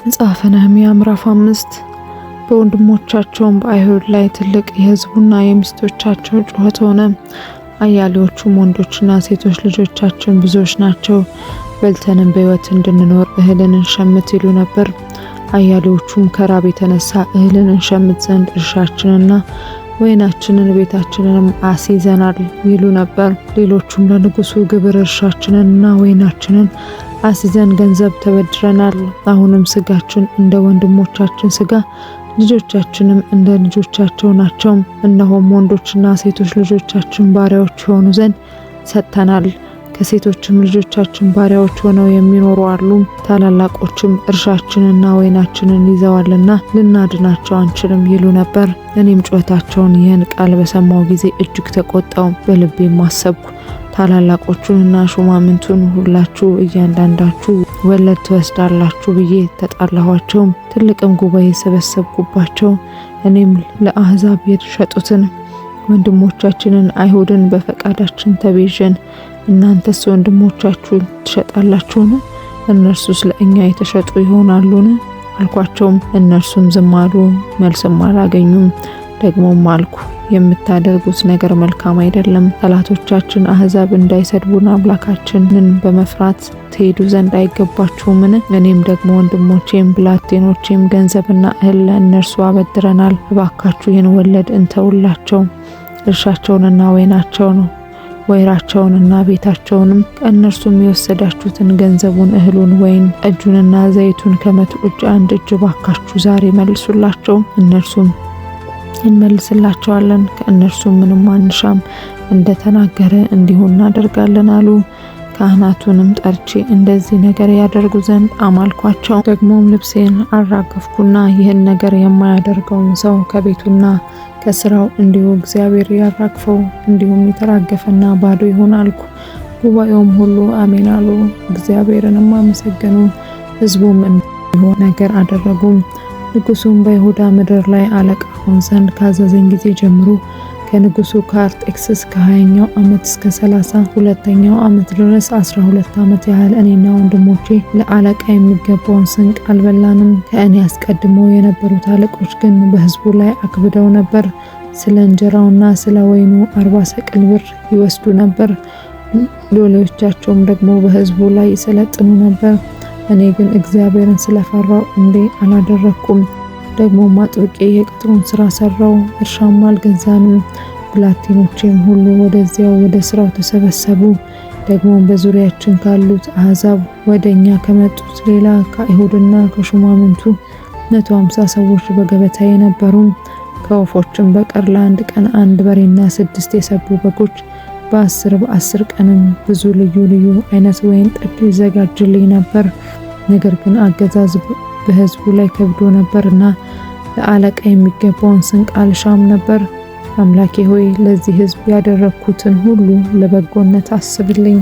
መጽሐፈ ነህምያ ምዕራፍ 5 በወንድሞቻቸውም በአይሁድ ላይ ትልቅ የሕዝቡና የሚስቶቻቸው ጩኸት ሆነ። አያሌዎቹም ወንዶችና ሴቶች ልጆቻችን ብዙዎች ናቸው፣ በልተንም በሕይወት እንድንኖር እህልን እንሸምት ይሉ ነበር። አያሌዎቹም ከራብ የተነሳ እህልን እንሸምት ዘንድ እርሻችንና ወይናችንን ቤታችንንም አስይዘናል ይሉ ነበር። ሌሎቹም ለንጉሱ ግብር እርሻችንንና ወይናችንን አስይዘን ገንዘብ ተበድረናል። አሁንም ስጋችን እንደ ወንድሞቻችን ስጋ፣ ልጆቻችንም እንደ ልጆቻቸው ናቸው። እነሆም ወንዶችና ሴቶች ልጆቻችን ባሪያዎች የሆኑ ዘንድ ሰጥተናል። ከሴቶችም ልጆቻችን ባሪያዎች ሆነው የሚኖሩ አሉ። ታላላቆችም እርሻችንና ወይናችንን ይዘዋልና ልናድናቸው አንችልም ይሉ ነበር። እኔም ጩኸታቸውን ይህን ቃል በሰማው ጊዜ እጅግ ተቆጣው፣ በልቤም አሰብኩ። ታላላቆቹንና ሹማምንቱን ሁላችሁ እያንዳንዳችሁ ወለድ ትወስዳላችሁ ብዬ ተጣላኋቸው። ትልቅም ጉባኤ ሰበሰብኩባቸው። እኔም ለአሕዛብ የተሸጡትን ወንድሞቻችንን አይሁድን በፈቃዳችን ተቤዠን፣ እናንተስ ወንድሞቻችሁን ትሸጣላችሁን? እነርሱስ ለእኛ የተሸጡ ይሆናሉን? አልኳቸውም። እነርሱም ዝም አሉ፣ መልስም አላገኙም። ደግሞም አልኩ፣ የምታደርጉት ነገር መልካም አይደለም። ጠላቶቻችን አሕዛብ እንዳይሰድቡን አምላካችንን በመፍራት ትሄዱ ዘንድ አይገባችሁምን? እኔም ደግሞ ወንድሞቼም ብላቴኖቼም ገንዘብና እህል ለእነርሱ አበድረናል። እባካችሁ ይህን ወለድ እንተውላቸው። እርሻቸውንና ወይራቸውንና ቤታቸውንም ከእነርሱም የወሰዳችሁትን ገንዘቡን፣ እህሉን፣ ወይን ጠጁንና ዘይቱን ከመቶ እጅ አንድ እጅ ባካችሁ ዛሬ መልሱላቸው። እነርሱም እንመልስላቸዋለን፣ ከእነርሱም ምንም አንሻም፣ እንደተናገረ እንዲሁ እናደርጋለን አሉ። ካህናቱንም ጠርቼ እንደዚህ ነገር ያደርጉ ዘንድ አማልኳቸው። ደግሞም ልብሴን አራገፍኩና ይህን ነገር የማያደርገውን ሰው ከቤቱና ከስራው እንዲሁ እግዚአብሔር ያራግፈው፣ እንዲሁም የተራገፈና ባዶ ይሆን አልኩ። ጉባኤውም ሁሉ አሜን አሉ፣ እግዚአብሔርንም አመሰገኑ። ሕዝቡም እንዲሁ ነገር አደረጉ። ንጉሱም በይሁዳ ምድር ላይ አለቃ ሆን ዘንድ ካዘዘኝ ጊዜ ጀምሮ ከንጉሱ ከአርጤክስስ ከ20ኛው ዓመት እስከ 32ኛው ዓመት ድረስ 12 ዓመት ያህል እኔና ወንድሞቼ ለአለቃ የሚገባውን ስንቅ አልበላንም። ከእኔ አስቀድሞ የነበሩት አለቆች ግን በሕዝቡ ላይ አክብደው ነበር። ስለ እንጀራውና ስለ ወይኑ 40 ሰቅል ብር ይወስዱ ነበር። ሎሌዎቻቸውም ደግሞ በሕዝቡ ላይ ይሰለጥኑ ነበር። እኔ ግን እግዚአብሔርን ስለፈራው እንዲህ አላደረኩም። ደግሞ አጥብቄ የቅጥሩን ስራ ሰራው፣ እርሻም አልገዛንም። ብላቴኖቼም ሁሉ ወደዚያው ወደ ስራው ተሰበሰቡ። ደግሞ በዙሪያችን ካሉት አሕዛብ ወደኛ ከመጡት ሌላ ከአይሁድና ከሹማምንቱ 150 ሰዎች በገበታዬ ነበሩ። ከወፎችም በቀር ለአንድ ቀን አንድ በሬና 6 የሰቡ በጎች በ10 ቀንም ብዙ ልዩ ልዩ አይነት ወይን ጠጅ ይዘጋጅልኝ ነበር። ነገር ግን አገዛዝ በሕዝቡ ላይ ከብዶ ነበርና ለአለቃ የሚገባውን ስንቅ አልሻም ነበር። አምላኬ ሆይ ለዚህ ሕዝብ ያደረግኩትን ሁሉ ለበጎነት አስብልኝ።